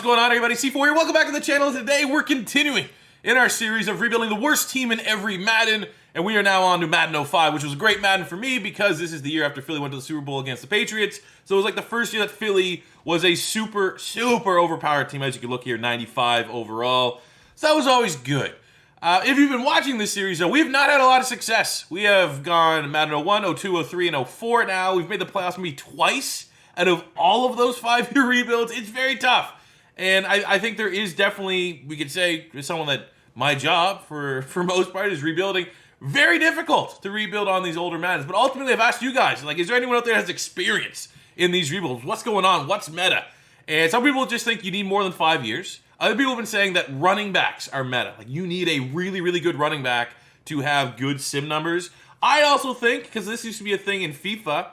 going on, everybody? C4 here. Welcome back to the channel. Today we're continuing in our series of rebuilding the worst team in every Madden, and we are now on to Madden 05, which was a great Madden for me because this is the year after Philly went to the Super Bowl against the Patriots. So it was like the first year that Philly was a super overpowered team. As you can look here, 95 overall. So that was always good. If you've been watching this series, though, we have not had a lot of success. We have gone Madden 01, 02, 03, and 04 now. We've made the playoffs maybe twice. Out of all of those 5-year rebuilds, it's very tough. And I think there is definitely, we could say, as someone that my job for most part is rebuilding, very difficult to rebuild on these older Maddens. But ultimately, I've asked you guys, like, is there anyone out there that has experience in these rebuilds? What's going on? What's meta? And some people just think you need more than 5 years. Other people have been saying that running backs are meta. Like, you need a really good running back to have good sim numbers. I also think, because this used to be a thing in FIFA,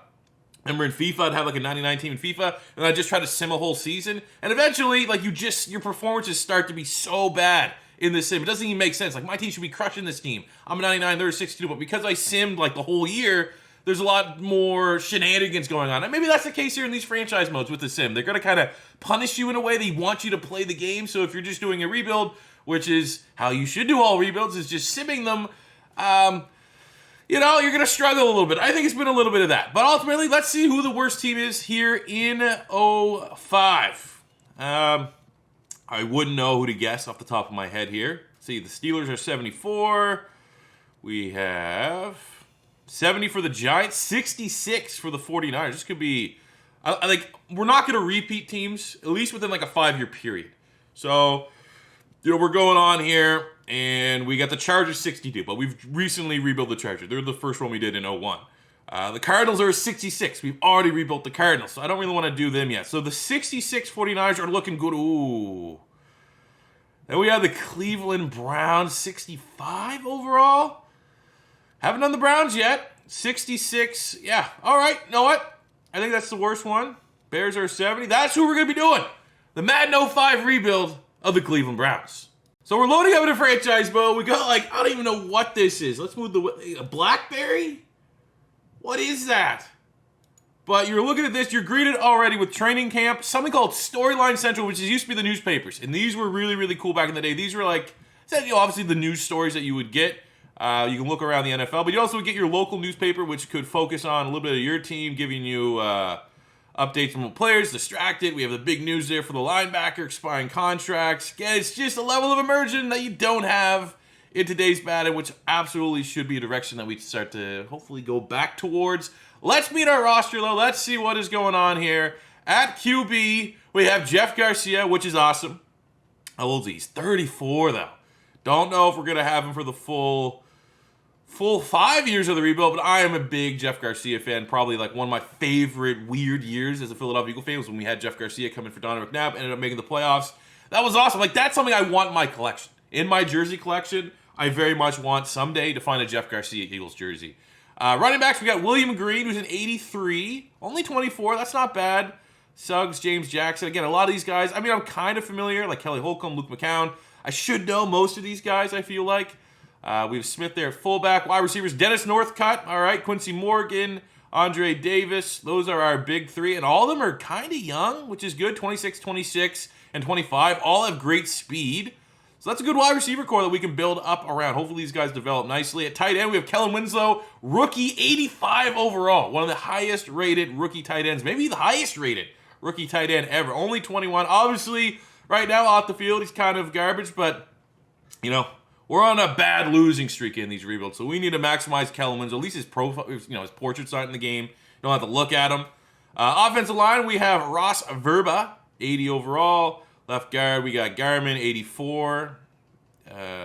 remember in FIFA, I'd have like a 99 team in FIFA, and I'd just try to sim a whole season. And eventually, like, your performances start to be so bad in this sim. It doesn't even make sense. Like, my team should be crushing this team. I'm a 99, they're a 62, but because I simmed like the whole year, there's a lot more shenanigans going on. And maybe that's the case here in these franchise modes with the sim. They're going to kind of punish you in a way. They want you to play the game. So if you're just doing a rebuild, which is how you should do all rebuilds, is just simming them, you know, you're going to struggle a little bit. I think it's been a little bit of that. But ultimately, let's see who the worst team is here in 05. I wouldn't know who to guess off the top of my head here. See, the Steelers are 74. We have 70 for the Giants, 66 for the 49ers. This could be, like, we're not going to repeat teams, at least within like a 5-year period. So, you know, we're going on here. And we got the Chargers 62, but we've recently rebuilt the Chargers. They're the first one we did in 01. The Cardinals are 66. We've already rebuilt the Cardinals, so I don't really want to do them yet. So the 66 49ers are looking good. Ooh. Then we have the Cleveland Browns 65 overall. Haven't done the Browns yet. 66. Yeah. All right. You know what? I think that's the worst one. Bears are 70. That's who we're going to be doing. The Madden 05 rebuild of the Cleveland Browns. So we're loading up into franchise mode. We got, like, I don't even know what this is. Let's move a BlackBerry? What is that? But you're looking at this, you're greeted already with training camp, something called Storyline Central, which used to be the newspapers. And these were really cool back in the day. These were like, you know, obviously the news stories that you would get. You can look around the NFL, but you also would get your local newspaper, which could focus on a little bit of your team, giving you updates from the players, distracted. We have the big news there for the linebacker, expiring contracts. Again, it's just a level of immersion that you don't have in today's Madden, which absolutely should be a direction that we start to hopefully go back towards. Let's meet our roster, though. Let's see what is going on here. At QB, we have Jeff Garcia, which is awesome. How old is he? He's 34, though. Don't know if we're going to have him for the full 5 years of the rebuild, but I am a big Jeff Garcia fan. Probably like one of my favorite weird years as a Philadelphia Eagle fan was when we had Jeff Garcia come in for Donovan McNabb, ended up making the playoffs. That was awesome. Like, that's something I want in my collection. In my jersey collection, I very much want someday to find a Jeff Garcia Eagles jersey. Running backs, we got William Green, who's an 83. Only 24. That's not bad. Suggs, James Jackson. Again, a lot of these guys, I mean, I'm kind of familiar, like Kelly Holcomb, Luke McCown. I should know most of these guys, I feel like. We have Smith there at fullback. Wide receivers, Dennis Northcutt. All right, Quincy Morgan, Andre Davis. Those are our big three. And all of them are kind of young, which is good. 26, 26, and 25. All have great speed. So that's a good wide receiver core that we can build up around. Hopefully these guys develop nicely. At tight end, we have Kellen Winslow, rookie, 85 overall. One of the highest rated rookie tight ends. Maybe the highest rated rookie tight end ever. Only 21. Obviously, right now off the field, he's kind of garbage. But, you know, we're on a bad losing streak in these rebuilds, so we need to maximize Kellen Winslow. At least his profile, you know, his portrait's not in the game. You don't have to look at him. Offensive line, we have Ross Verba, 80 overall. Left guard, we got Garmin, 84.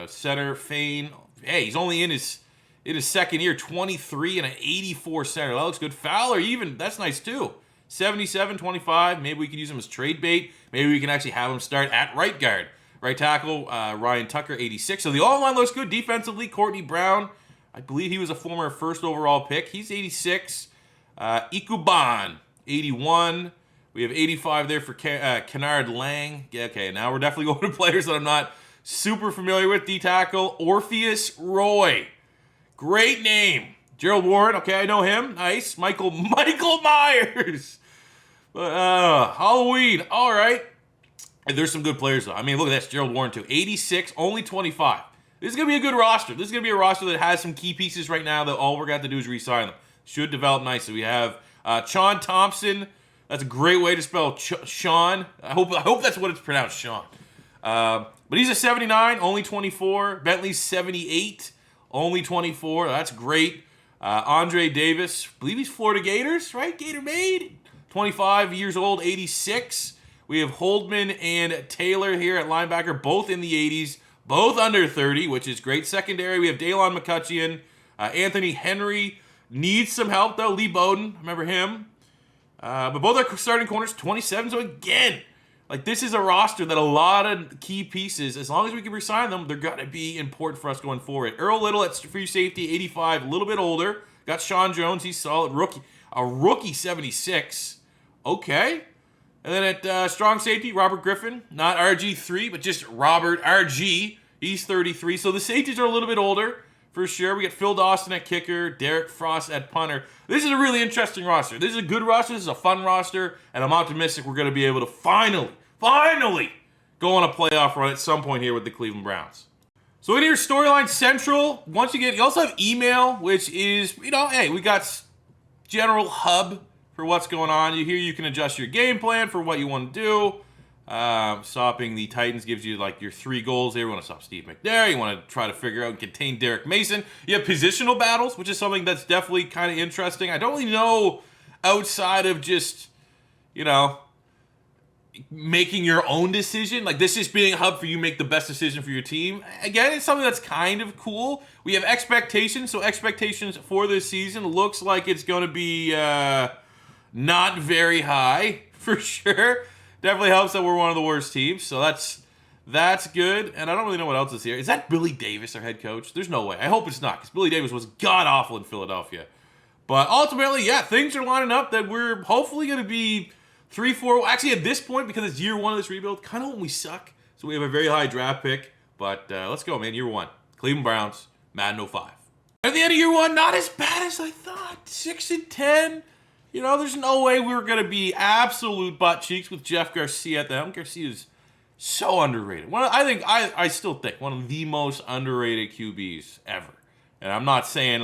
Center, Fane. Hey, he's only in his second year, 23 and an 84 center. That looks good. Fowler, even, that's nice too. 77, 25. Maybe we can use him as trade bait. Maybe we can actually have him start at right guard. Right tackle, Ryan Tucker, 86. So the all-line looks good. Defensively, Courtney Brown. I believe he was a former first overall pick. He's 86. Ikuban, 81. We have 85 there for Kennard Lang. Yeah, okay, now we're definitely going to players that I'm not super familiar with. D-tackle, Orpheus Roy. Great name. Gerald Warren, okay, I know him. Nice. Michael Myers. Halloween, all right. And there's some good players, though. I mean, look at this. Gerald Warren, too. 86, only 25. This is going to be a good roster. This is going to be a roster that has some key pieces right now that all we're going to have to do is re-sign them. Should develop nicely. We have Sean Thompson. That's a great way to spell Sean. I hope that's what it's pronounced, Sean. But he's a 79, only 24. Bentley's 78, only 24. That's great. Andre Davis, I believe he's Florida Gators, right? Gator made. 25 years old, 86. We have Holdman and Taylor here at linebacker, both in the 80s, both under 30, which is great. Secondary, we have Daylon McCutcheon. Anthony Henry needs some help, though. Lee Bowden, remember him. But both are starting corners, 27. So again, like this is a roster that a lot of key pieces, as long as we can resign them, they're going to be important for us going forward. Earl Little at free safety, 85, a little bit older. Got Sean Jones, he's solid. A rookie 76. Okay. And then at strong safety, Robert Griffin, not RG3, but just Robert RG. He's 33. So the safeties are a little bit older for sure. We got Phil Dawson at kicker, Derek Frost at punter. This is a really interesting roster. This is a good roster. This is a fun roster. And I'm optimistic we're going to be able to finally go on a playoff run at some point here with the Cleveland Browns. So in here, Storyline Central, you also have email, which is, hey, we got general hub for what's going on. You can adjust your game plan for what you want to do. Stopping the Titans gives you like your 3 goals there. You want to stop Steve McNair. You want to try to figure out and contain Derek Mason. You have positional battles, which is something that's definitely kind of interesting. I don't really know outside of just, making your own decision. Like this is being a hub for you make the best decision for your team. Again, it's something that's kind of cool. We have expectations. So expectations for this season looks like it's going to be not very high for sure. Definitely helps that we're one of the worst teams. So that's good. And I don't really know what else is here. Is that Billy Davis, our head coach? There's no way. I hope it's not, because Billy Davis was god-awful in Philadelphia. But ultimately, yeah, things are lining up that we're hopefully going to be 3-4. Actually, at this point, because it's year 1 of this rebuild, kind of when we suck. So we have a very high draft pick. But let's go, man. Year 1. Cleveland Browns, Madden 05. At the end of year 1, not as bad as I thought. 6-10. There's no way we were going to be absolute butt cheeks with Jeff Garcia at the helm. Garcia is so underrated. I still think one of the most underrated QBs ever. And I'm not saying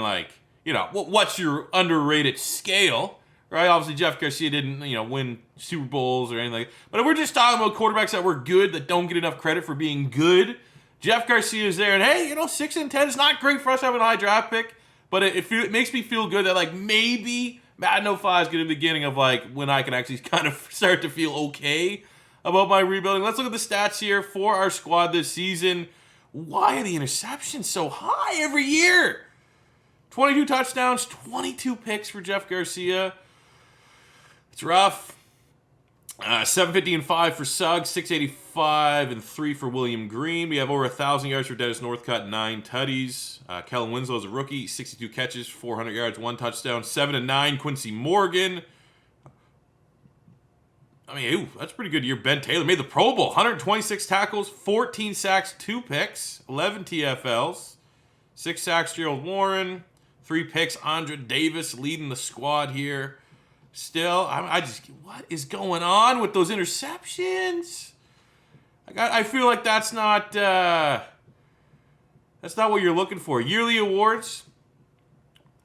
what's your underrated scale, right? Obviously, Jeff Garcia didn't, win Super Bowls or anything. But if we're just talking about quarterbacks that were good, that don't get enough credit for being good, Jeff Garcia is there. And hey, 6-10 is not great for us having a high draft pick. But it makes me feel good that maybe Madden 05 is going to be the beginning of when I can actually kind of start to feel okay about my rebuilding. Let's look at the stats here for our squad this season. Why are the interceptions so high every year? 22 touchdowns, 22 picks for Jeff Garcia. It's rough. 750-5 for Suggs, 685-3 for William Green. We have over 1,000 yards for Dennis Northcutt, 9 tutties. Kellen Winslow is a rookie, 62 catches, 400 yards, 1 touchdown. 7-9, Quincy Morgan. That's a pretty good year. Ben Taylor made the Pro Bowl, 126 tackles, 14 sacks, 2 picks, 11 TFLs, 6 sacks, Gerald Warren, 3 picks. Andre Davis leading the squad here. Still, what is going on with those interceptions? I feel like that's not what you're looking for. Yearly awards.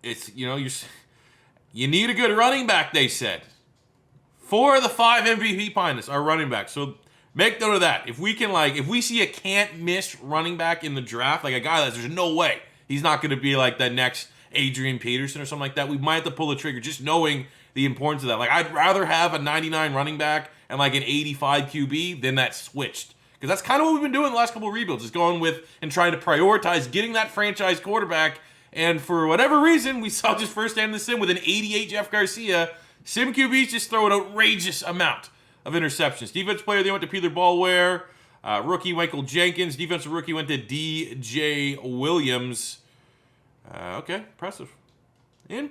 It's you need a good running back. They said 4 of the 5 MVP finalists are running backs. So make note of that. If we see a can't miss running back in the draft, like a guy that there's no way he's not going to be like the next Adrian Peterson or something like that, we might have to pull the trigger just knowing the importance of that. I'd rather have a 99 running back and an 85 QB than that switched. Because that's kind of what we've been doing the last couple of rebuilds, is going with and trying to prioritize getting that franchise quarterback. And for whatever reason, we saw just firsthand in the sim with an 88 Jeff Garcia. Sim QBs just throw an outrageous amount of interceptions. Defensive player, they went to Peter Ballware. Rookie, Michael Jenkins. Defensive rookie went to DJ Williams. Okay, impressive. Good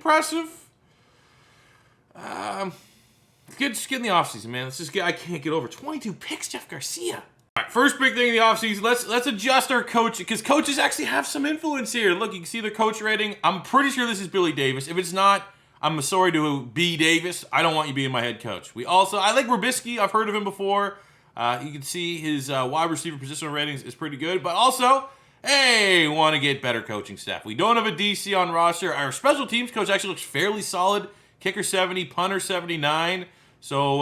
in the offseason, man. I can't get over 22 picks, Jeff Garcia. All right, first big thing in the offseason, let's adjust our coach, because coaches actually have some influence here. Look, you can see their coach rating. I'm pretty sure this is Billy Davis. If it's not, I'm sorry to B. Davis. I don't want you being my head coach. I like Rubisky. I've heard of him before. You can see his wide receiver positional ratings is pretty good, but also, hey, want to get better coaching staff. We don't have a DC on roster. Our special teams coach actually looks fairly solid. Kicker 70, punter 79. So,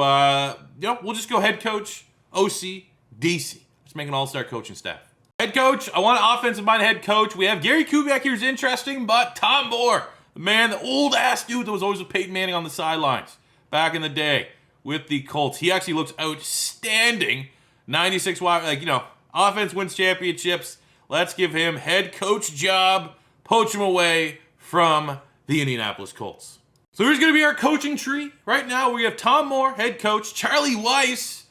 we'll just go head coach, OC, DC. Let's make an all-star coaching staff. Head coach, I want an offensive-minded head coach. We have Gary Kubiak here, who's interesting, but Tom Moore, the man, the old-ass dude that was always with Peyton Manning on the sidelines back in the day with the Colts. He actually looks outstanding. 96 wide, offense wins championships. Let's give him head coach job, poach him away from the Indianapolis Colts. So here's going to be our coaching tree. Right now, we have Tom Moore, head coach, Charlie Weiss.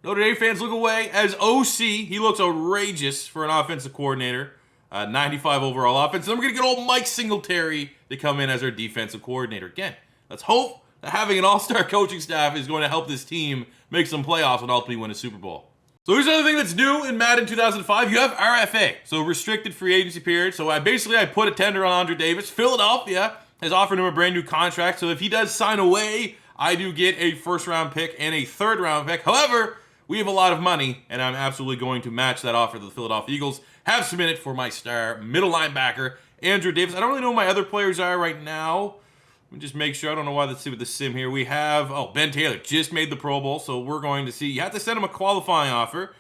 Notre Dame fans look away as OC. He looks outrageous for an offensive coordinator. 95 overall offense. And then we're going to get old Mike Singletary to come in as our defensive coordinator. Again, let's hope that having an all-star coaching staff is going to help this team make some playoffs and ultimately win a Super Bowl. So here's another thing that's new in Madden 2005. You have RFA, so restricted free agency period. So I put a tender on Andre Davis. Philadelphia has offered him a brand new contract. So if he does sign away, I do get a first-round pick and a third-round pick. However, we have a lot of money, and I'm absolutely going to match that offer that the Philadelphia Eagles have submitted for my star middle linebacker, Andrew Davis. I don't really know who my other players are right now. Let me just make sure. I don't know why. Let's see with the sim here. We have, Ben Taylor just made the Pro Bowl, so we're going to see. You have to send him a qualifying offer,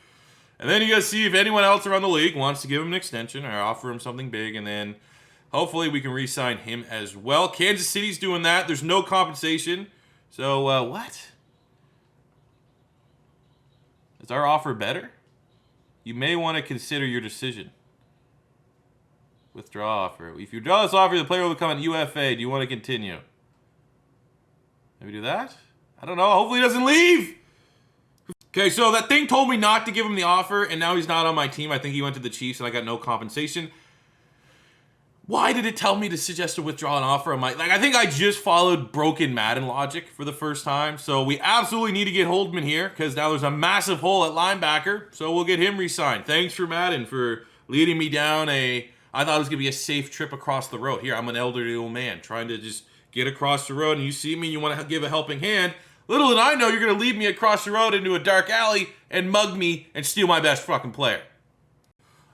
and then you got to see if anyone else around the league wants to give him an extension or offer him something big, and then hopefully we can re-sign him as well. Kansas City's doing that. There's no compensation. So, what? Is our offer better? You may want to consider your decision. Withdraw offer. If you withdraw this offer, the player will become an UFA. Do you want to continue? Maybe do that? I don't know. Hopefully he doesn't leave. Okay, so that thing told me not to give him the offer, and now he's not on my team. I think he went to the Chiefs, and I got no compensation. Why did it tell me to suggest to withdraw an offer? I think I just followed broken Madden logic for the first time. So we absolutely need to get Holdman here because now there's a massive hole at linebacker. So we'll get him re-signed. Thanks for Madden for leading me down I thought it was going to be a safe trip across the road. Here, I'm an elderly old man trying to just get across the road, and you see me and you want to give a helping hand. Little did I know you're going to lead me across the road into a dark alley and mug me and steal my best fucking player.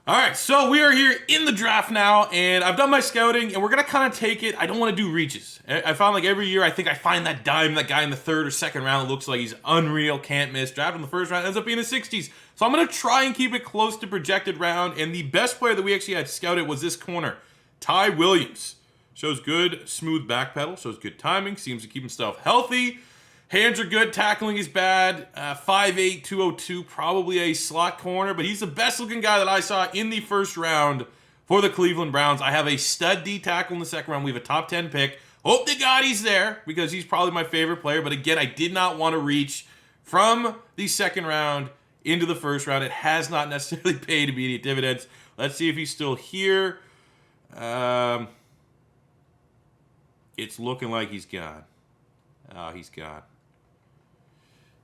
All right, so we are here in the draft now, and I've done my scouting, and we're going to kind of take it. I don't want to do reaches. I found like every year, I think I find that dime, that guy in the third or second round looks like he's unreal, can't miss. Draft in the first round, ends up being in the 60s. So I'm going to try and keep it close to projected round, and the best player that we actually had scouted was this corner, Ty Williams. Shows good, smooth back pedal, shows good timing, seems to keep himself healthy. Hands are good, tackling is bad. 5'8", 202, probably a slot corner, but he's the best looking guy that I saw in the first round for the Cleveland Browns. I have a stud D tackle in the second round. We have a top 10 pick. Hope to God he's there because he's probably my favorite player. But again, I did not want to reach from the second round into the first round. It has not necessarily paid immediate dividends. Let's see if he's still here. It's looking like he's gone. Oh, he's gone.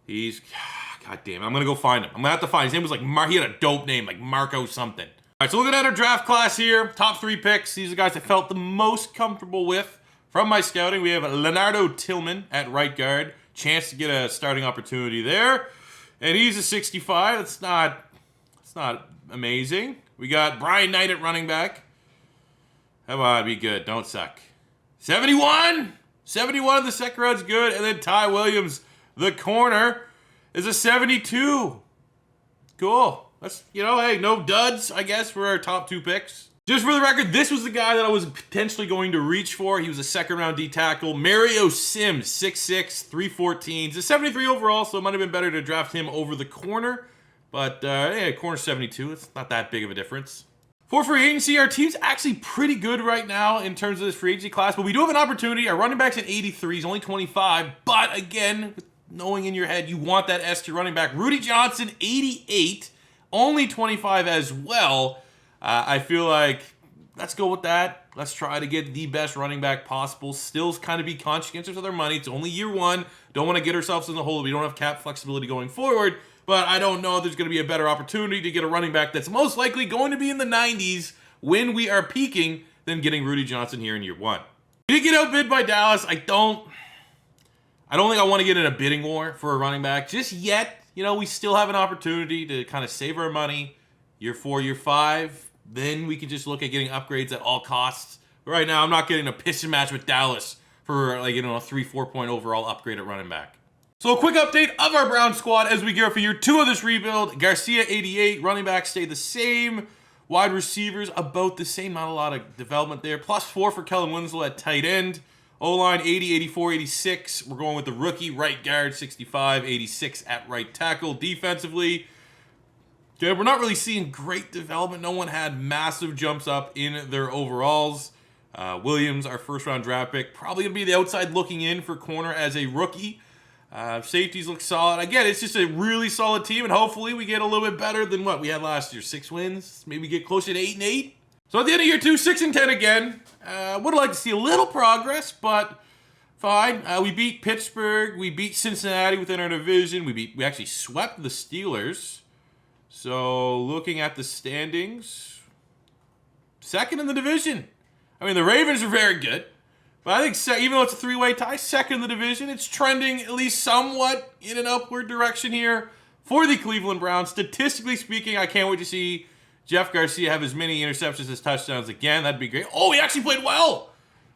God damn it. I'm going to go find him. I'm going to have to find his name. Was like, he had a dope name, like Marco something. All right, so looking at our draft class here, top 3 picks. These are the guys I felt the most comfortable with from my scouting. We have Leonardo Tillman at right guard. Chance to get a starting opportunity there. And he's a 65. It's not amazing. We got Brian Knight at running back. Come on, be good. Don't suck. 71! 71 in the second round's good. And then Ty Williams, the corner, is a 72. Cool. That's, hey, no duds, I guess, for our top 2 picks. Just for the record, this was the guy that I was potentially going to reach for. He was a second-round D tackle. Mario Sims, 6'6", 314. He's a 73 overall, so it might have been better to draft him over the corner. But, yeah, corner 72. It's not that big of a difference. For free agency, our team's actually pretty good right now in terms of this free agency class, but we do have an opportunity. Our running back's at 83. He's only 25. But, again, knowing in your head, you want that S tier running back. Rudy Johnson, 88. Only 25 as well. I feel like, let's go with that. Let's try to get the best running back possible. Still kind of be conscientious of their money. It's only year 1. Don't want to get ourselves in the hole. We don't have cap flexibility going forward. But I don't know if there's going to be a better opportunity to get a running back that's most likely going to be in the 90s when we are peaking than getting Rudy Johnson here in year 1. We did get outbid by Dallas. I don't think I want to get in a bidding war for a running back just yet. we still have an opportunity to kind of save our money. Year 4, year 5, then we can just look at getting upgrades at all costs. But right now, I'm not getting a piston match with Dallas for a 3-4 point overall upgrade at running back. So a quick update of our Brown squad as we gear up for year 2 of this rebuild. Garcia 88, running backs stay the same. Wide receivers about the same, not a lot of development there. +4 for Kellen Winslow at tight end. O-line 80, 84, 86. We're going with the rookie right guard 65, 86 at right tackle. Defensively, we're not really seeing great development. No one had massive jumps up in their overalls. Williams, our first-round draft pick, probably going to be the outside looking in for corner as a rookie. Safeties look solid. Again, it's just a really solid team, and hopefully we get a little bit better than what we had last year. 6 wins, maybe get closer to 8-8. So at the end of year 2, 6-10 again. Would like to see a little progress, but fine. We beat Pittsburgh. We beat Cincinnati within our division. We actually swept the Steelers. So looking at the standings, 2nd in the division. I mean, the Ravens are very good. But I think even though it's a 3-way tie, 2nd in the division, it's trending at least somewhat in an upward direction here for the Cleveland Browns. Statistically speaking, I can't wait to see Jeff Garcia have as many interceptions as touchdowns again. That'd be great. Oh, he actually played well.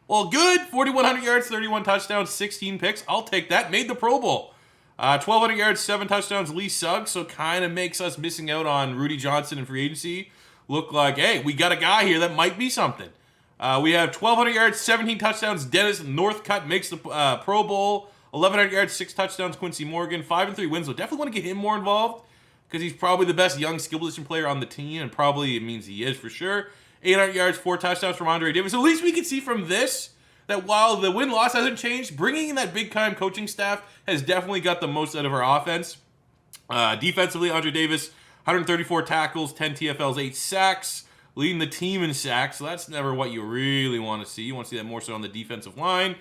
Well, good. 4,100 yards, 31 touchdowns, 16 picks. I'll take that. Made the Pro Bowl. 1,200 yards, 7 touchdowns, Lee Suggs. So kind of makes us missing out on Rudy Johnson in free agency look like, hey, we got a guy here that might be something. We have 1,200 yards, 17 touchdowns. Dennis Northcutt makes the Pro Bowl. 1,100 yards, 6 touchdowns. Quincy Morgan, 5-3 Winslow. Definitely want to get him more involved because he's probably the best young skill position player on the team, and probably it means he is for sure. 800 yards, 4 touchdowns from Andre Davis. So at least we can see from this that while the win-loss hasn't changed, bringing in that big-time coaching staff has definitely got the most out of our offense. Defensively, Andre Davis, 134 tackles, 10 TFLs, 8 sacks. Leading the team in sacks, so that's never what you really want to see. You want to see that more so on the defensive line.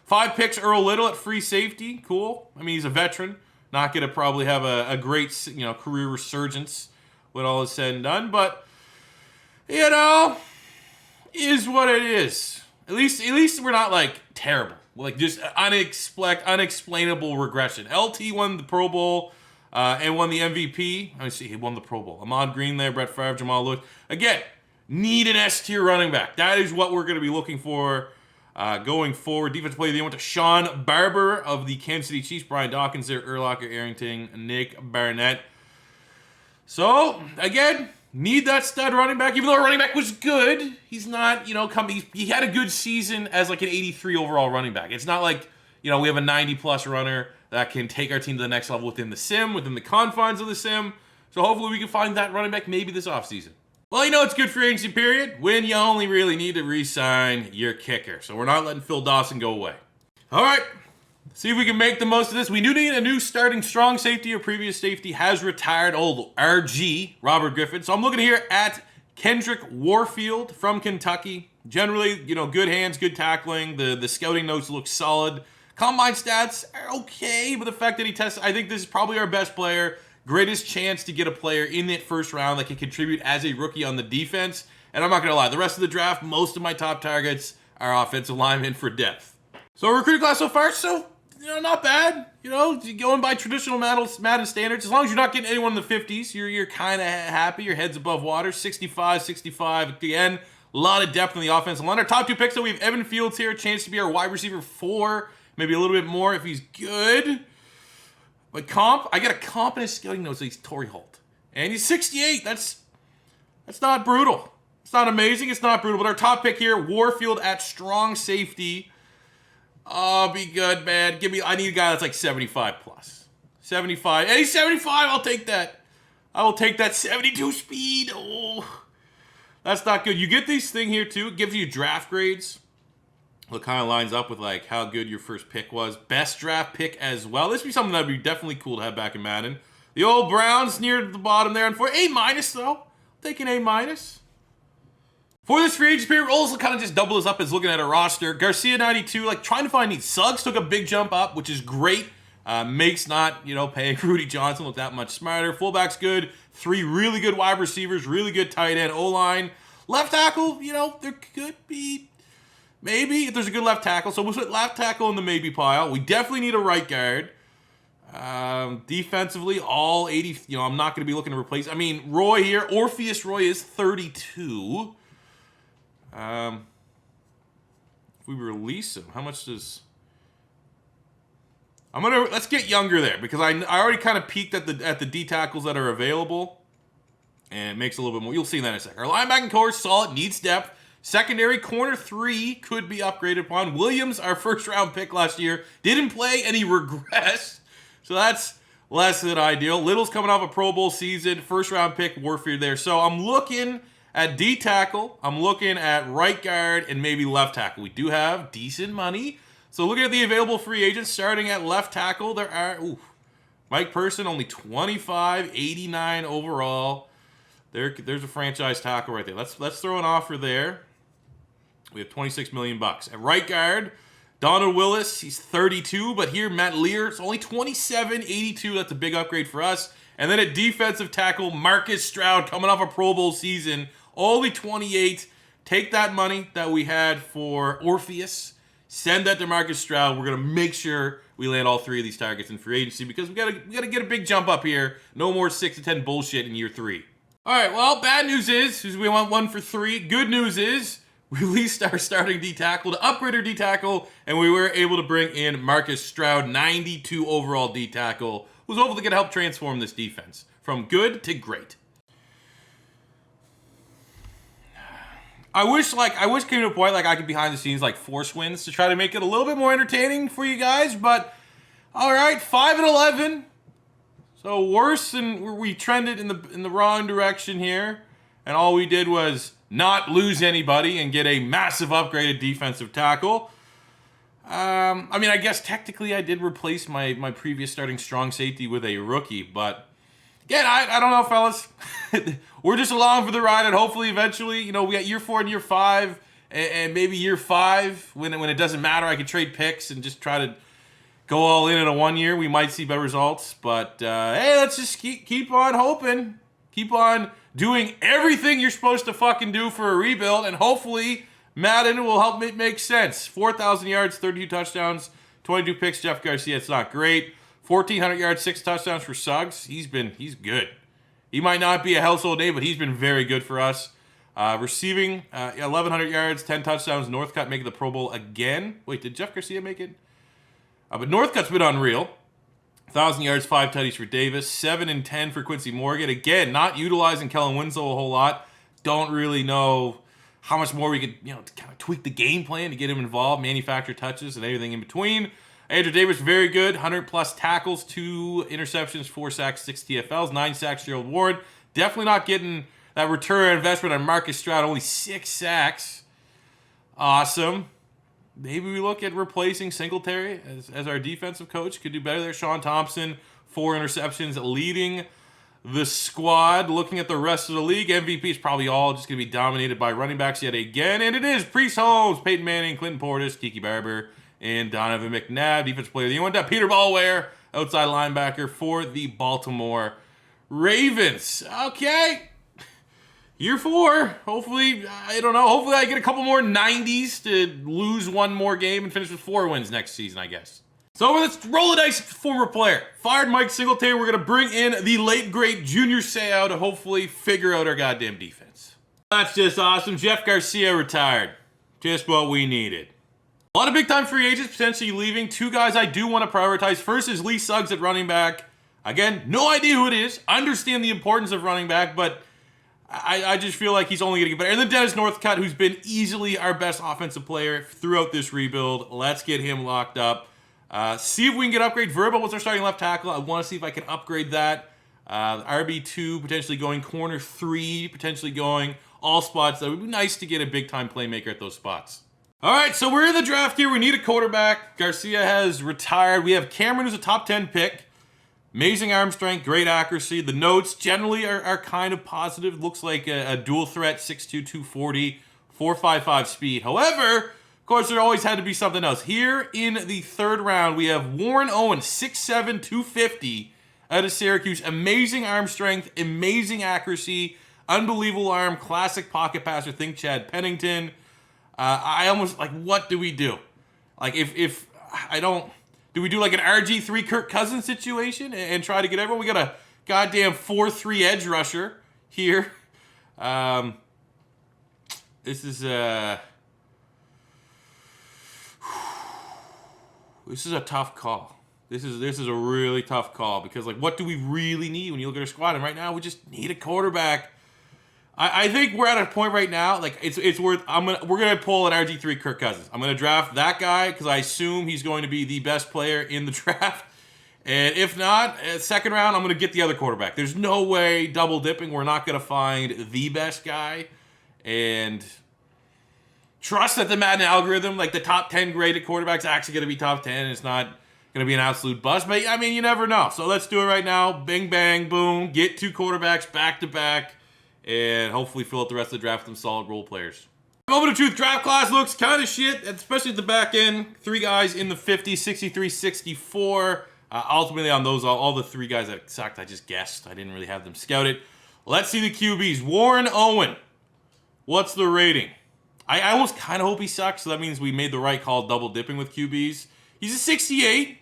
5 picks, Earl Little at free safety. Cool. I mean, he's a veteran. Not going to probably have a great career resurgence when all is said and done. But, is what it is. At least we're not, terrible. Just unexplainable regression. LT won the Pro Bowl and won the MVP. Let me see, he won the Pro Bowl. Ahmad Green there, Brett Favre, Jamal Lewis. Again, need an S-tier running back. That is what we're going to be looking for going forward. Defensive player, they went to Sean Barber of the Kansas City Chiefs. Brian Dawkins there, Urlacher, Arrington, Nick Barnett. So, again, need that stud running back. Even though our running back was good, he's not, he had a good season as an 83 overall running back. It's not like, we have a 90-plus runner that can take our team to the next level within the confines of the sim. So hopefully we can find that running back maybe this offseason. Well, it's good free agency period when you only really need to re-sign your kicker. So we're not letting Phil Dawson go away. All right, see if we can make the most of this. We do need a new starting strong safety. Our previous safety has retired, old RG, Robert Griffin. So I'm looking here at Kendrick Warfield from Kentucky. Generally, good hands, good tackling. The scouting notes look solid. Combine stats are okay, but the fact that he tests, I think this is probably our best player. Greatest chance to get a player in that first round that can contribute as a rookie on the defense. And I'm not going to lie, the rest of the draft, most of my top targets are offensive linemen for depth. So recruiting class so far, not bad. Going by traditional Madden standards, as long as you're not getting anyone in the 50s, you're kind of happy. Your head's above water. 65. Again, a lot of depth in the offensive line. Our top 2 picks, so we have Evan Fields here, a chance to be our wide receiver 4, maybe a little bit more if he's good. But I got a comp in his scouting notes that he's Torrey Holt. And he's 68. That's not brutal. It's not amazing. It's not brutal. But our top pick here, Warfield at strong safety. Oh, be good, man. I need a guy that's 75 plus. 75. Hey, 75, I'll take that. I will take that 72 speed. Oh, that's not good. You get this thing here, too. It gives you draft grades. What kind of lines up with how good your first pick was. Best draft pick as well. This would be something that would be definitely cool to have back in Madden. The old Browns near the bottom there. And for A- though. I'll take an A-. For this free agent period, we'll also kind of just double this up as looking at a roster. Garcia 92, trying to find needs. Suggs took a big jump up, which is great. Makes not, paying Rudy Johnson look that much smarter. Fullback's good. 3 really good wide receivers, really good tight end. O-line. Left tackle, there could be maybe if there's a good left tackle. So we'll put left tackle in the maybe pile. We definitely need a right guard. Defensively, all 80, I'm not going to be looking to replace. I mean, Roy here, Orpheus Roy is 32. If we release him, how much does... let's get younger there, because I already kind of peeked at the D tackles that are available, and it makes a little bit more. You'll see that in a second. Our linebacking core is solid, needs depth. Secondary, corner 3 could be upgraded upon. Williams, our first round pick last year, didn't play and he regressed. So that's less than ideal. Little's coming off a Pro Bowl season, first round pick, Warfield there. So I'm looking at D tackle, I'm looking at right guard, and maybe left tackle. We do have decent money. So looking at the available free agents, starting at left tackle, there are Mike Person, only 25, 89 overall. There's a franchise tackle right there. Let's throw an offer there. We have 26 million bucks. At right guard, Donald Willis, he's 32, but here Matt Lear, it's only 27, 82. That's a big upgrade for us. And then at defensive tackle, Marcus Stroud, coming off a Pro Bowl season, only 28. Take that money that we had for Orpheus, send that to Marcus Stroud. We're gonna make sure we land all 3 of these targets in free agency, because we gotta get a big jump up here. No more 6 to 10 bullshit in year 3. All right, well, bad news is we went 1 for 3. Good news is we released our starting D tackle to upgrade our D tackle, and we were able to bring in Marcus Stroud, 92 overall D tackle, who's hopefully going to help transform this defense from good to great. I wish came to a point like I could behind the scenes like force wins to try to make it a little bit more entertaining for you guys, but all right, 5-11. So worse than we trended in the wrong direction here, and all we did was not lose anybody and get a massive upgraded defensive tackle. I mean, I guess technically I did replace my previous starting strong safety with a rookie, but again, I don't know, fellas. We're just along for the ride, and hopefully eventually, we got year 4 and year 5, and maybe year 5, when it doesn't matter, I can trade picks and just try to go all in a 1 year. We might see better results, but hey, let's just keep on hoping. Keep on doing everything you're supposed to fucking do for a rebuild, and hopefully Madden will help it make sense. 4,000 yards, 32 touchdowns, 22 picks. Jeff Garcia, it's not great. 1,400 yards, 6 touchdowns for Suggs. He's good. He might not be a household name, but he's been very good for us. Receiving, 1,100 yards, 10 touchdowns. Northcutt making the Pro Bowl again. Wait, did Jeff Garcia make it? But Northcutt's been unreal. 1,000 yards, 5 tutties for Davis, 7 and 10 for Quincy Morgan. Again, not utilizing Kellen Winslow a whole lot. Don't really know how much more we could, kind of tweak the game plan to get him involved, manufacture touches and everything in between. Andrew Davis, very good, 100-plus tackles, 2 interceptions, 4 sacks, 6 TFLs, 9 sacks, Gerald Ward. Definitely not getting that return on investment on Marcus Stroud, only 6 sacks. Awesome. Maybe we look at replacing Singletary as our defensive coach. Could do better there. Sean Thompson, 4 interceptions, leading the squad. Looking at the rest of the league, MVP is probably all just going to be dominated by running backs yet again. And it is Priest Holmes, Peyton Manning, Clinton Portis, Kiki Barber, and Donovan McNabb. Defensive player of the year went to Peter Ballware, outside linebacker for the Baltimore Ravens. Okay. Year 4, hopefully, hopefully I get a couple more 90s to lose 1 more game and finish with 4 wins next season, I guess. So let's roll the dice with former player. Fired Mike Singletary, we're going to bring in the late, great Junior Seau to hopefully figure out our goddamn defense. That's just awesome. Jeff Garcia retired. Just what we needed. A lot of big-time free agents potentially leaving. 2 guys I do want to prioritize. First is Lee Suggs at running back. Again, no idea who it is. Understand the importance of running back, but I just feel like he's only going to get better. And then Dennis Northcutt, who's been easily our best offensive player throughout this rebuild. Let's get him locked up. See if we can get upgrade. Verba was our starting left tackle. I want to see if I can upgrade that. RB2, potentially going corner 3, potentially going all spots. That would be nice to get a big-time playmaker at those spots. All right, so we're in the draft here. We need a quarterback. Garcia has retired. We have Cameron, who's a top 10 pick. Amazing arm strength, great accuracy. The notes generally are kind of positive. Looks like a dual threat, 6'2", 240, 4.55 speed. However, of course, there always had to be something else. Here in the 3rd round, we have Warren Owen, 6'7", 250 out of Syracuse. Amazing arm strength, amazing accuracy, unbelievable arm, classic pocket passer. Think Chad Pennington. I almost, what do we do? If I don't... Do we do like an RG3 Kirk Cousins situation and try to get everyone? We got a goddamn 4-3 edge rusher here. This is a tough call. This is a really tough call because, like, what do we really need when you look at our squad? And right now, we just need a quarterback. I think we're at a point right now, like, it's worth. We're gonna pull an RG3 Kirk Cousins. I'm gonna draft that guy because I assume he's going to be the best player in the draft. And if not, second round, I'm gonna get the other quarterback. There's no way double dipping. We're not gonna find the best guy, and trust that the Madden algorithm, like the top 10 graded quarterbacks, actually gonna be top 10. It's not gonna be an absolute bust, but I mean, you never know. So let's do it right now. Bing, bang, boom. Get 2 quarterbacks back to back. And hopefully fill out the rest of the draft with some solid role players. Moment of truth, draft class looks kind of shit, especially at the back end. 3 guys in the 50s, 63, 64. Ultimately on those, all the 3 guys that sucked, I just guessed. I didn't really have them scouted. Let's see the QBs. Warren Owen. What's the rating? I almost kind of hope he sucks, so that means we made the right call double dipping with QBs. He's a 68,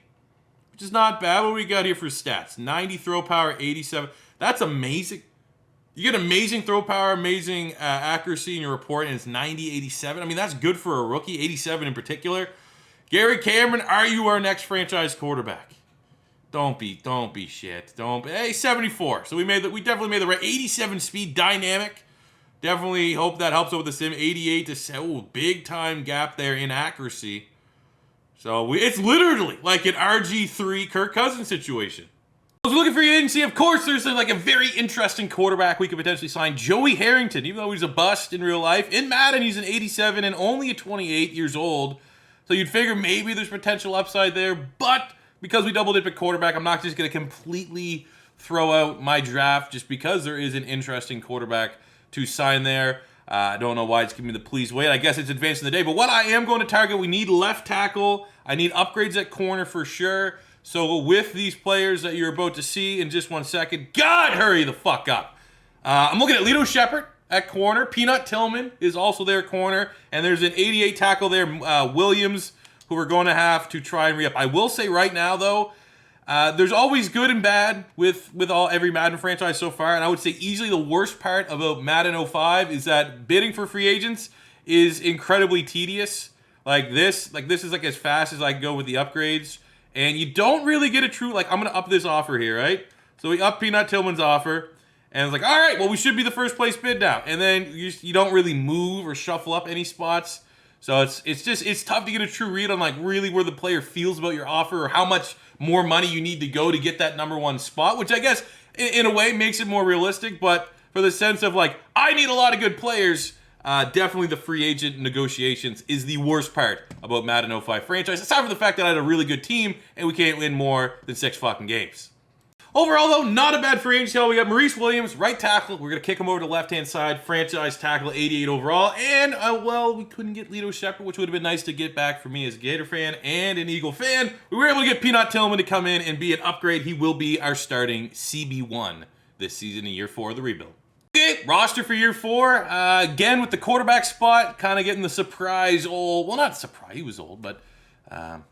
which is not bad. What do we got here for stats? 90 throw power, 87. That's amazing. You get amazing throw power, amazing accuracy in your report, and it's 90, 87. I mean, that's good for a rookie, 87 in particular. Gary Cameron, are you our next franchise quarterback? Don't be shit. Hey, 74. So we definitely made the right 87 speed, dynamic. Definitely hope that helps out with the sim. 88 to big time gap there in accuracy. So it's literally like an RG3 Kirk Cousins situation. I was looking for your agency. Of course, there's like a very interesting quarterback we could potentially sign. Joey Harrington, even though he's a bust in real life. In Madden, he's an 87 and only 28 years old. So you'd figure maybe there's potential upside there. But because we double dip at quarterback, I'm not just going to completely throw out my draft just because there is an interesting quarterback to sign there. I don't know why it's giving me the please wait. I guess it's advancing the day. But what I am going to target, we need left tackle. I need upgrades at corner for sure. So with these players that you're about to see in just 1 second, God, hurry the fuck up. I'm looking at Lito Shepard at corner. Peanut Tillman is also there at corner. And there's an 88 tackle there, Williams, who we're going to have to try and re-up. I will say right now, though, there's always good and bad with every Madden franchise so far. And I would say easily the worst part about Madden 05 is that bidding for free agents is incredibly tedious. Like this is like as fast as I can go with the upgrades. And you don't really get a true, like, I'm going to up this offer here, right? So we up Peanut Tillman's offer. And it's like, all right, well, we should be the first place bid now. And then you don't really move or shuffle up any spots. So it's tough to get a true read on, like, really where the player feels about your offer or how much more money you need to go to get that #1 spot, which I guess, in a way, makes it more realistic. But for the sense of, like, I need a lot of good players, definitely the free agent negotiations is the worst part about Madden 05 franchise, aside from the fact that I had a really good team and we can't win more than 6 fucking games. Overall, though, not a bad free agency. We got Maurice Williams, right tackle. We're going to kick him over to the left-hand side. Franchise tackle, 88 overall. And, well, we couldn't get Lito Shepard, which would have been nice to get back for me as a Gator fan and an Eagle fan. We were able to get Peanut Tillman to come in and be an upgrade. He will be our starting CB1 this season in year 4 of the rebuild. Okay, roster for year 4. Again, with the quarterback spot, kind of getting the surprise old. Well, not surprise, he was old, but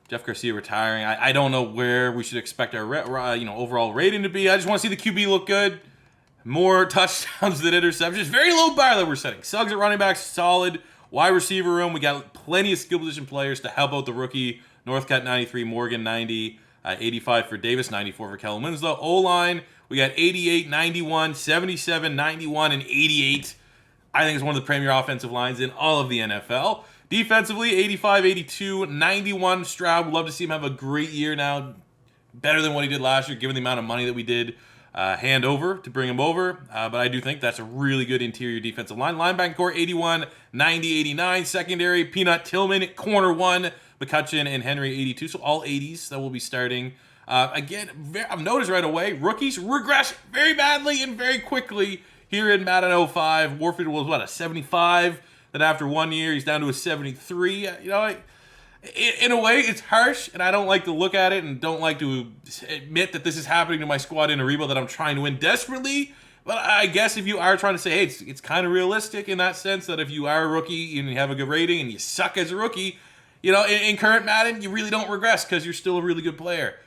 Jeff Garcia retiring. I don't know where we should expect our overall rating to be. I just want to see the QB look good. More touchdowns than interceptions. Very low bar that we're setting. Suggs at running back, solid. Wide receiver room, we got plenty of skill position players to help out the rookie. Northcutt 93, Morgan 90, 85 for Davis, 94 for Kellen Winslow. O-line, we got 88, 91, 77, 91, and 88. I think it's one of the premier offensive lines in all of the NFL. Defensively, 85, 82, 91. Stroud, would love to see him have a great year now. Better than what he did last year, given the amount of money that we did hand over to bring him over. But I do think that's a really good interior defensive line. Linebacker core, 81, 90, 89. Secondary, Peanut Tillman. Corner 1, McCutcheon and Henry, 82. So all 80s that will be starting. Again, I've noticed right away, rookies regress very badly and very quickly here in Madden 05. Warfield was, a 75? Then after 1 year, he's down to a 73. In a way, it's harsh, and I don't like to look at it and don't like to admit that this is happening to my squad in a rebuild that I'm trying to win desperately. But I guess if you are trying to say, hey, it's kind of realistic in that sense that if you are a rookie and you have a good rating and you suck as a rookie, you know, in current Madden, you really don't regress because you're still a really good player.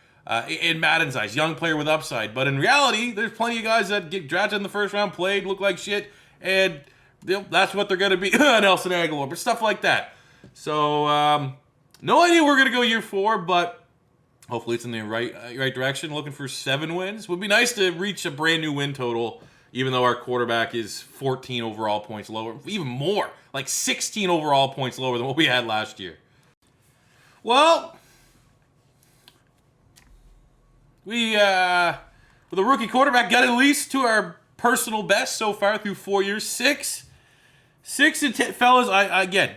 In Madden's eyes, young player with upside. But in reality, there's plenty of guys that get drafted in the first round, played, look like shit, and that's what they're going to be. Nelson Aguilar, but stuff like that. So, no idea we're going to go year 4, but hopefully it's in the right direction. Looking for 7 wins. Would be nice to reach a brand new win total, even though our quarterback is 14 overall points lower. Even more, like 16 overall points lower than what we had last year. Well, we, with a rookie quarterback, got at least to our personal best so far through 4 years. 6 and 10, fellas. Again,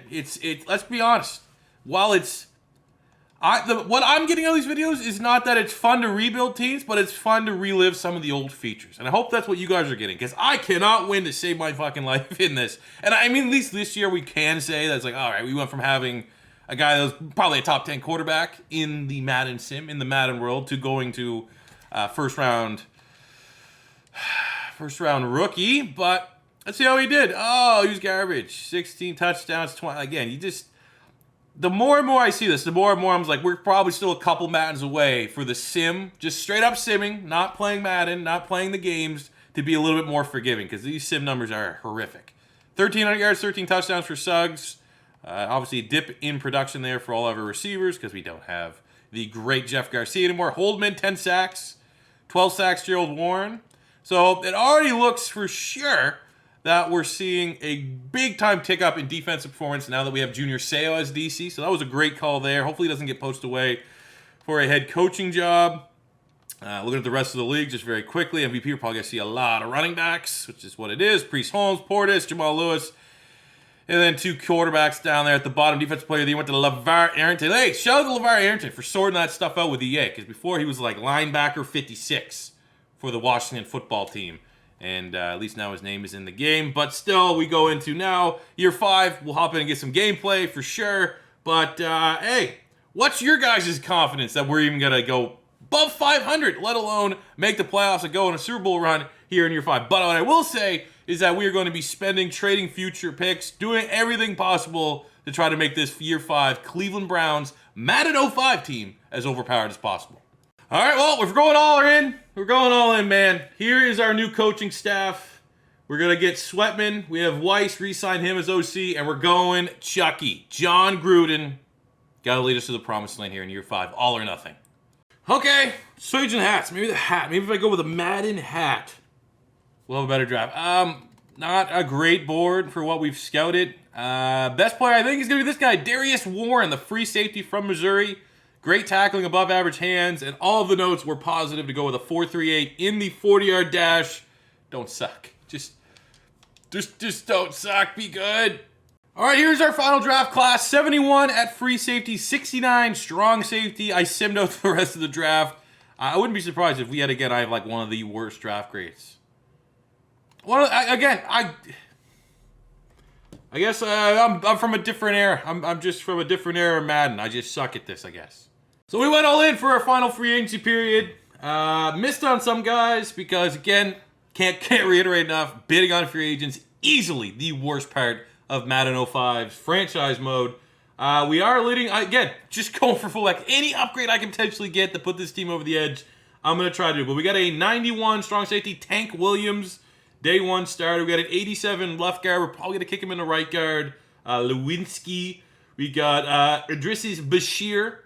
let's be honest. While what I'm getting out of these videos is not that it's fun to rebuild teams, but it's fun to relive some of the old features. And I hope that's what you guys are getting, because I cannot win to save my fucking life in this. And I mean, at least this year we can say that's like, all right, we went from having a guy that was probably a top 10 quarterback in the Madden sim, in the Madden world, to going to first round rookie. But let's see how he did. Oh, he was garbage. 16 touchdowns, 20. Again, the more and more I see this, the more and more I'm like, we're probably still a couple Maddens away for the sim, just straight up simming, not playing Madden, not playing the games, to be a little bit more forgiving, because these sim numbers are horrific. 1,300 yards, 13 touchdowns for Suggs. Obviously, a dip in production there for all of our receivers, because we don't have the great Jeff Garcia anymore. Holdman, 10 sacks. 12 sacks, Gerald Warren. So it already looks for sure that we're seeing a big-time tick-up in defensive performance now that we have Junior Seau as DC. So that was a great call there. Hopefully he doesn't get poached away for a head coaching job. Looking at the rest of the league just very quickly, MVP, we're probably going to see a lot of running backs, which is what it is. Priest Holmes, Portis, Jamal Lewis, and then 2 quarterbacks down there at the bottom. Defensive player of the year went to LeVar Arrington. Hey, shout out to LeVar Arrington for sorting that stuff out with EA, because before he was like linebacker 56 for the Washington football team. And at least now his name is in the game. But still, we go into now year 5. We'll hop in and get some gameplay for sure. But hey, what's your guys' confidence that we're even going to go above 500, let alone make the playoffs and go on a Super Bowl run here in year 5? But what I will say is that we are going to be trading future picks, doing everything possible to try to make this year 5 Cleveland Browns Madden 05 team as overpowered as possible. All right, well, if we're going all in, we're going all in, man. Here is our new coaching staff. We're going to get Sweatman. We have Weiss, re-sign him as OC, and we're going Chucky. John Gruden. Got to lead us to the promised land here in year 5. All or nothing. Okay, switching hats. Maybe the hat. Maybe if I go with a Madden hat, we'll have a better draft. Not a great board for what we've scouted. Best player, I think, is going to be this guy, Darius Warren, the free safety from Missouri. Great tackling, above average hands, and all of the notes were positive to go with a 4.38 in the 40-yard dash. Don't suck. Just don't suck. Be good. All right, here's our final draft class. 71 at free safety, 69 strong safety. I simmed out the rest of the draft. I wouldn't be surprised if we yet again I have like one of the worst draft grades. I guess I'm from a different era. I'm just from a different era of Madden. I just suck at this, I guess. So we went all in for our final free agency period. Missed on some guys because, again, can't reiterate enough, bidding on free agents, easily the worst part of Madden 05's franchise mode. We are leading, again, just going for full, like, any upgrade I can potentially get to put this team over the edge, I'm going to try to do. But we got a 91 strong safety, Tank Williams, day 1 starter. We got an 87 left guard. We're probably going to kick him into right guard. Lewinsky. We got Idrissis Bashir,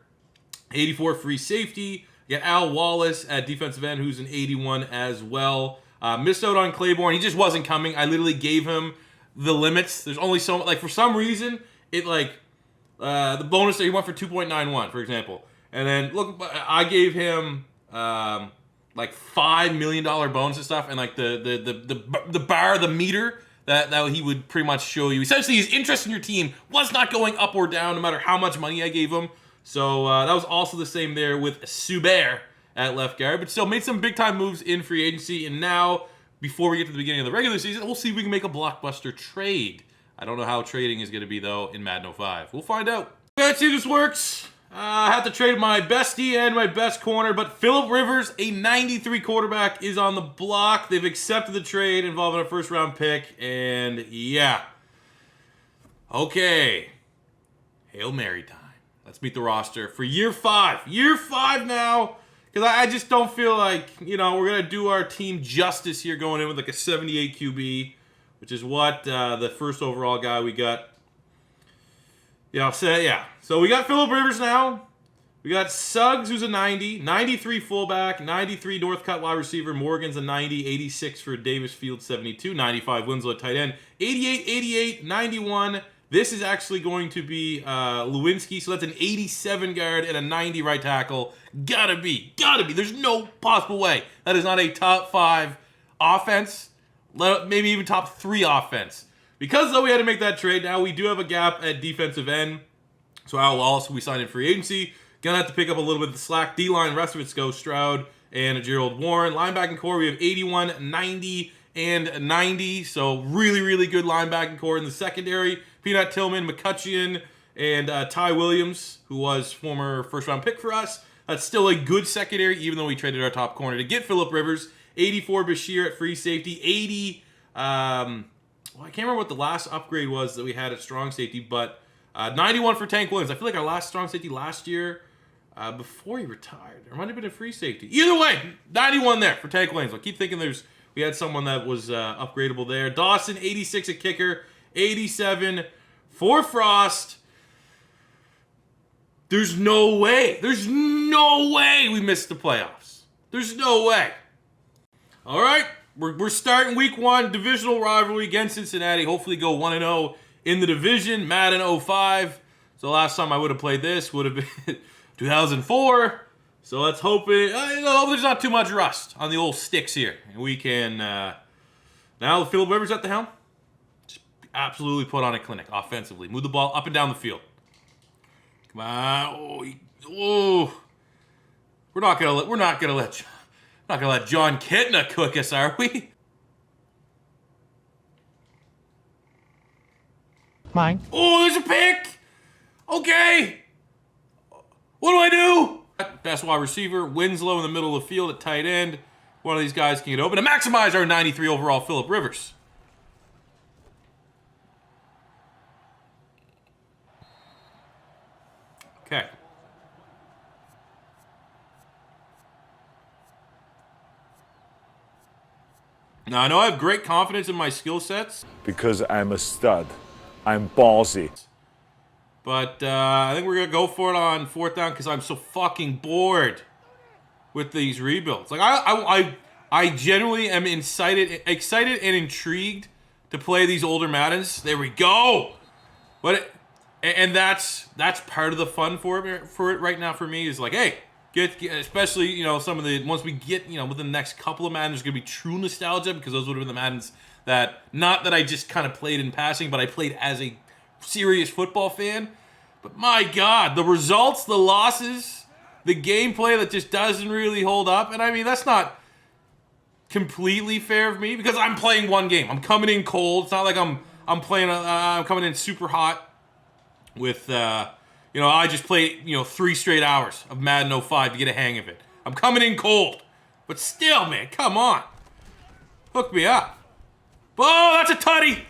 84 free safety. We got Al Wallace at defensive end, who's an 81 as well. Missed out on Claiborne. He just wasn't coming. I literally gave him the limits. There's only so much. Like, for some reason, it, like, the bonus that he went for 2.91, for example. And then, look, I gave him, like, $5 million bonus and stuff. And, like, the bar, the meter that he would pretty much show you. Essentially, his interest in your team was not going up or down no matter how much money I gave him. So that was also the same there with Subair at left guard. But still made some big-time moves in free agency. And now, before we get to the beginning of the regular season, we'll see if we can make a blockbuster trade. I don't know how trading is going to be, though, in Madden 05. We'll find out. Let's see if this works. I have to trade my bestie and my best corner, but Phillip Rivers, a 93 quarterback, is on the block. They've accepted the trade involving a first-round pick, and yeah. Okay. Hail Mary time. Let's meet the roster for year 5. Year 5 now. Because I just don't feel like, you know, we're going to do our team justice here going in with like a 78 QB, which is what the first overall guy we got. Yeah, so we got Phillip Rivers now. We got Suggs, who's a 90, 93 fullback, 93 Northcutt wide receiver, Morgan's a 90, 86 for Davis Field, 72, 95 Winslow at tight end, 88, 88, 91. This is actually going to be Lewinsky, so that's an 87 guard and a 90 right tackle. Gotta be. There's no possible way that is not a top 5 offense, maybe even top 3 offense. Because, though, we had to make that trade, now we do have a gap at defensive end. So Al Wallace, who we signed in free agency, gonna have to pick up a little bit of the slack. D-line, rest of it's go Stroud and Gerald Warren. Linebacking core, we have 81, 90, and 90. So really, really good linebacking core in the secondary. Peanut Tillman, McCutcheon, and Ty Williams, who was former first-round pick for us. That's still a good secondary, even though we traded our top corner to get Phillip Rivers. 84 Bashir at free safety. 80, I can't remember what the last upgrade was that we had at strong safety, but 91 for Tank Williams. I feel like our last strong safety last year, before he retired, or might have been a free safety. Either way, 91 there for Tank Williams. I keep thinking we had someone that was upgradable there. Dawson, 86 at kicker, 87 for Frost. There's no way we missed the playoffs. There's no way. All right, we're starting week 1, divisional rivalry against Cincinnati. Hopefully go 1-0 in the division, Madden 05. So last time I would have played this would have been 2004. So let's hope there's not too much rust on the old sticks here. And we can, now Phillip Rivers at the helm, just absolutely put on a clinic offensively. Move the ball up and down the field. Come on. We're not gonna let John Kitna cook us, are we? Mine. Oh, there's a pick. Okay. What do I do? Best wide receiver, Winslow in the middle of the field at tight end. One of these guys can get open to maximize our 93 overall Phillip Rivers. Okay. Now, I know I have great confidence in my skill sets. Because I'm a stud. I'm ballsy. But I think we're going to go for it on 4th down because I'm so fucking bored with these rebuilds. Like, I genuinely am excited and intrigued to play these older Maddens. There we go. And that's part of the fun for it right now for me is like, hey, get especially, you know, some of the, once we get, you know, within the next couple of Maddens, there's going to be true nostalgia because those would have been the Maddens that, not that I just kind of played in passing, but I played as a serious football fan. But my God, the results, the losses, the gameplay that just doesn't really hold up. And I mean, that's not completely fair of me because I'm playing one game. I'm coming in cold. It's not like I'm coming in super hot with, you know, I just played, you know, 3 straight hours of Madden 05 to get a hang of it. I'm coming in cold. But still, man, come on. Hook me up. Oh, that's a tutty.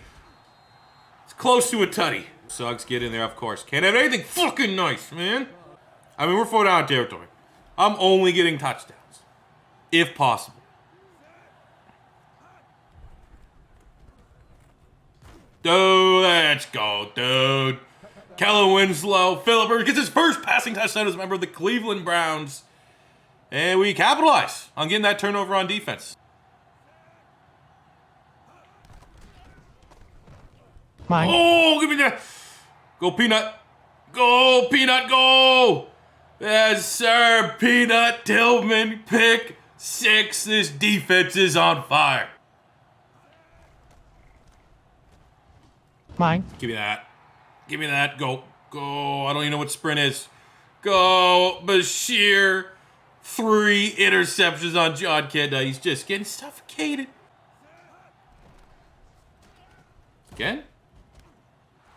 It's close to a tutty. Suggs get in there, of course. Can't have anything fucking nice, man. I mean, we're 4 down territory. I'm only getting touchdowns, if possible. Dude, let's go, dude. Kellen Winslow, Phillip Rivers gets his first passing touchdown as a member of the Cleveland Browns. And we capitalize on getting that turnover on defense. Mine. Oh, give me that. Go, Peanut. Go, Peanut, go. Yes, sir. Peanut Tillman, pick 6. This defense is on fire. Mine. Give me that. Give me that. Go. Go. I don't even know what sprint is. Go. Bashir. 3 interceptions on John Kitna. He's just getting suffocated. Again?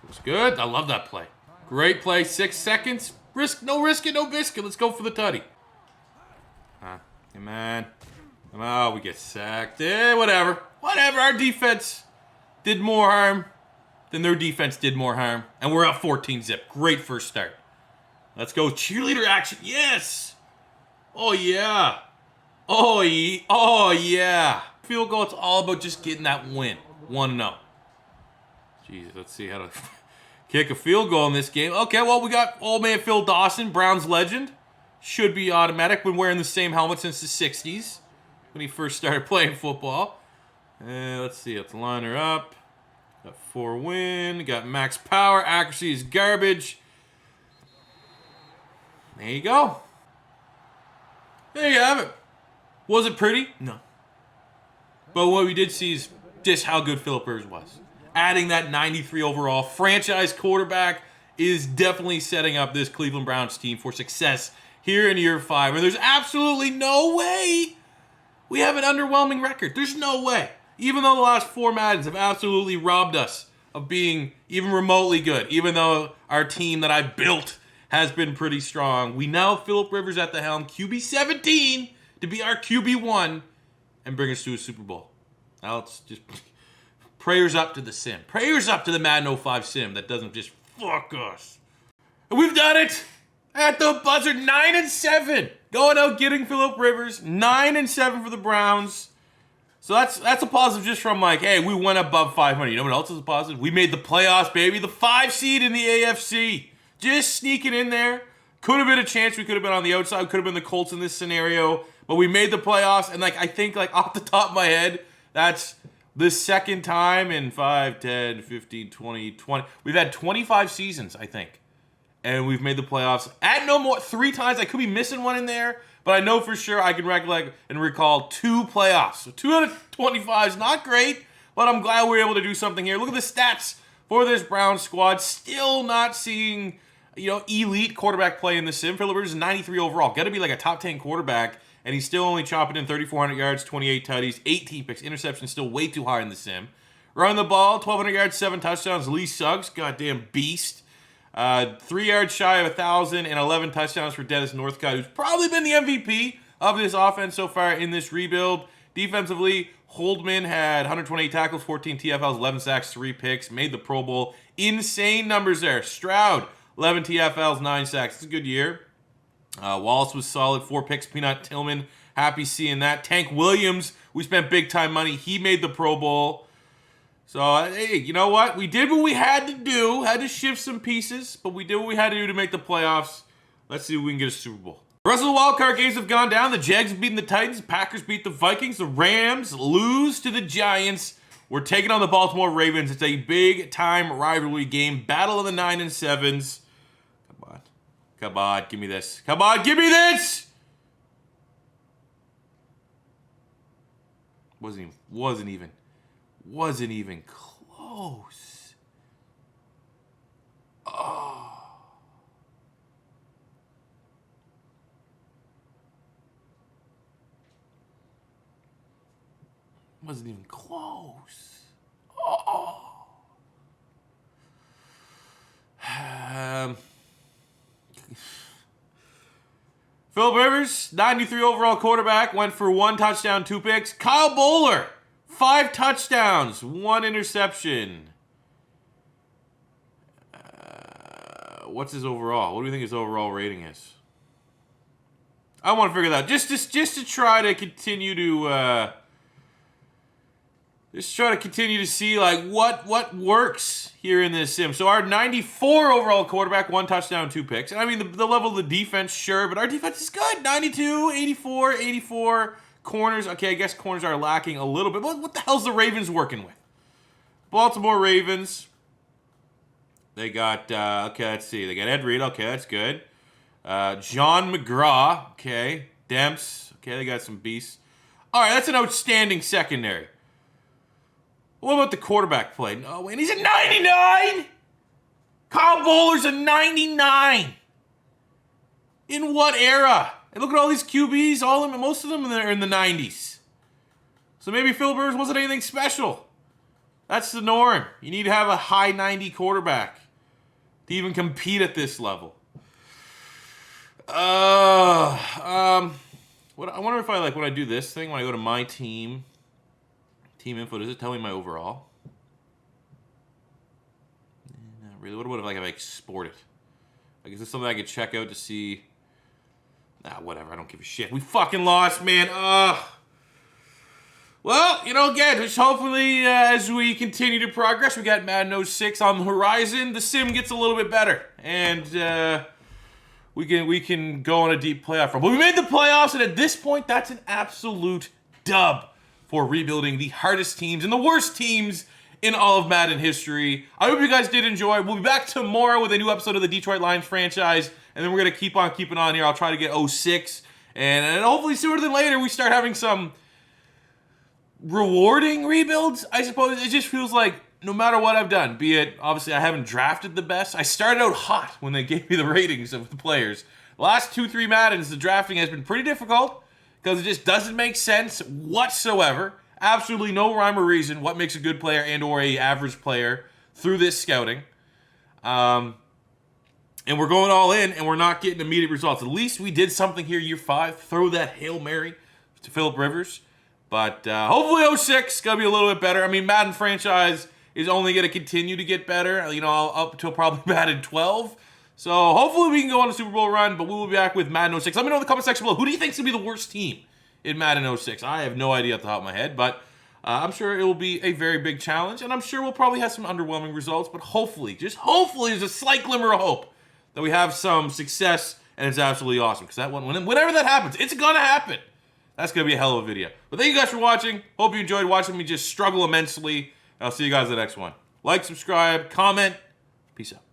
It was good. I love that play. Great play. 6 seconds. No risk it, no biscuit. Let's go for the tutty. Come on. Oh, we get sacked. Whatever. Whatever. Our defense did more harm than their defense did more harm. And we're up 14-zip. Great first start. Let's go. Cheerleader action. Yes. Oh, yeah. Oh, yeah. Oh, yeah. Field goal, it's all about just getting that win. 1-0. Jeez, let's see how to kick a field goal in this game. Okay, well, we got old man Phil Dawson, Browns legend. Should be automatic. Been wearing the same helmet since the 60s when he first started playing football. Let's see. Let's line her up. Got 4 win. Got max power. Accuracy is garbage. There you go. There you have it. Was it pretty? No. But what we did see is just how good Philip Rivers was. Adding that 93 overall franchise quarterback is definitely setting up this Cleveland Browns team for success here in year 5. And there's absolutely no way we have an underwhelming record. There's no way. Even though the last 4 Maddens have absolutely robbed us of being even remotely good, even though our team that I built has been pretty strong, we now have Philip Rivers at the helm, QB 17 to be our QB 1 and bring us to a Super Bowl. Now it's just prayers up to the sim. Prayers up to the Madden 05 sim that doesn't just fuck us. And we've done it at the buzzer. 9-7. Going out getting Philip Rivers. 9-7 for the Browns. So that's a positive just from like, hey, we went above 500. You know what else is a positive? We made the playoffs, baby. The 5 seed in the AFC. Just sneaking in there. Could have been a chance we could have been on the outside. Could have been the Colts in this scenario. But we made the playoffs. And like I think like off the top of my head, that's the second time in 5, 10, 15, 20. We've had 25 seasons, I think. And we've made the playoffs at no more 3 times. I could be missing one in there. But I know for sure I can recollect and recall 2 playoffs. So 2 out of 25 is not great, but I'm glad we were able to do something here. Look at the stats for this Browns squad. Still not seeing, elite quarterback play in the sim. Philip Rivers is 93 overall. Got to be like a top 10 quarterback, and he's still only chopping in 3,400 yards, 28 tutties, 18 picks. Interception still way too high in the sim. Running the ball, 1,200 yards, 7 touchdowns. Lee Suggs, goddamn beast. 3 yards shy of 1,000 and 11 touchdowns for Dennis Northcutt, who's probably been the MVP of this offense so far in this rebuild. Defensively, Holdman had 128 tackles, 14 TFLs, 11 sacks, 3 picks, made the Pro Bowl. Insane numbers there. Stroud, 11 TFLs, 9 sacks. It's a good year. Wallace was solid, 4 picks. Peanut Tillman, happy seeing that. Tank Williams, we spent big time money. He made the Pro Bowl. So, hey, you know what? We did what we had to do. Had to shift some pieces, but we did what we had to do to make the playoffs. Let's see if we can get a Super Bowl. The rest of the wildcard games have gone down. The Jags have beaten the Titans. The Packers beat the Vikings. The Rams lose to the Giants. We're taking on the Baltimore Ravens. It's a big-time rivalry game. Battle of the 9-7s. Come on. Come on. Give me this. Come on. Give me this! Wasn't even close. Oh. Wasn't even close. Oh. Philip Rivers, 93 overall quarterback, went for 1 touchdown, 2 picks. Kyle Bowler, 5 touchdowns, 1 interception. What's his overall? What do you think his overall rating is? I want to figure that out. Just to try to continue to see like what works here in this sim. So our 94 overall quarterback, 1 touchdown, 2 picks. And I mean the level of the defense, sure, but our defense is good. 92, 84, 84. Corners, okay, I guess corners are lacking a little bit. What the hell's the Ravens working with? Baltimore Ravens. They got, okay, let's see. They got Ed Reed, okay, that's good. John McGraw, okay. Demps, okay, they got some beasts. All right, that's an outstanding secondary. What about the quarterback play? No, and he's a 99! Kyle Bowler's a 99! In what era? And look at all these QBs, most of them are in the 90s. So maybe Phil Rivers wasn't anything special. That's the norm. You need to have a high 90 quarterback to even compete at this level. I wonder if when I do this thing, when I go to my team info, does it tell me my overall? Not really. What about if I export it? Like, is this something I could check out to see? Nah, whatever. I don't give a shit. We fucking lost, man. Well, you know, again, just hopefully as we continue to progress, we got Madden 06 on the horizon. The sim gets a little bit better, and we can go on a deep playoff run. But we made the playoffs, and at this point, that's an absolute dub for rebuilding the hardest teams and the worst teams in all of Madden history. I hope you guys did enjoy. We'll be back tomorrow with a new episode of the Detroit Lions franchise, and then we're going to keep on keeping on here. I'll try to get 06, and hopefully sooner than later, we start having some rewarding rebuilds, I suppose. It just feels like no matter what I've done, be it, obviously I haven't drafted the best. I started out hot when they gave me the ratings of the players. The last 2-3 Maddens, the drafting has been pretty difficult because it just doesn't make sense whatsoever. Absolutely no rhyme or reason what makes a good player and or a average player through this scouting. And we're going all in, and we're not getting immediate results. At least we did something here year 5. Throw that Hail Mary to Phillip Rivers. But hopefully 06 is going to be a little bit better. I mean, Madden franchise is only going to continue to get better, you know, up until probably Madden 12. So hopefully we can go on a Super Bowl run, but we will be back with Madden 06. Let me know in the comment section below, who do you think is going to be the worst team in Madden 06? I have no idea at the top of my head, but I'm sure it will be a very big challenge, and I'm sure we'll probably have some underwhelming results, but hopefully, just hopefully, there's a slight glimmer of hope that we have some success, and it's absolutely awesome, because that one, whenever that happens, it's going to happen. That's going to be a hell of a video. But thank you guys for watching. Hope you enjoyed watching me just struggle immensely. I'll see you guys in the next one. Like, subscribe, comment. Peace out.